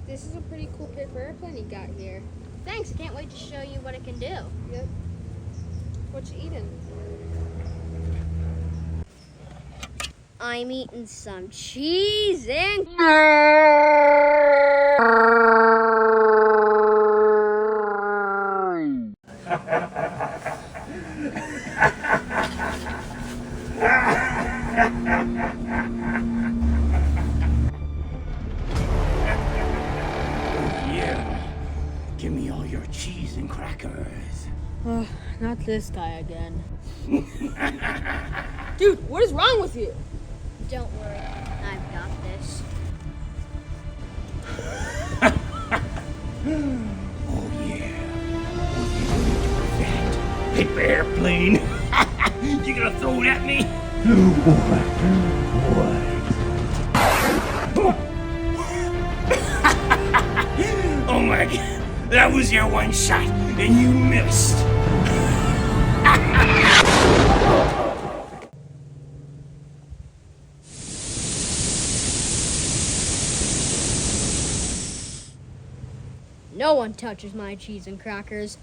This is a pretty cool paper airplane you got here. Thanks, I can't wait to show you what it can do. Yep. What you eating? I'm eating some cheese and... Yeah. Give me all your cheese and crackers. Oh, not this guy again. Dude, what is wrong with you? Don't worry, I've got this. Oh yeah. That paper airplane. You gonna throw it at me? Oh my god. That was your one shot, and you missed. No one touches my cheese and crackers.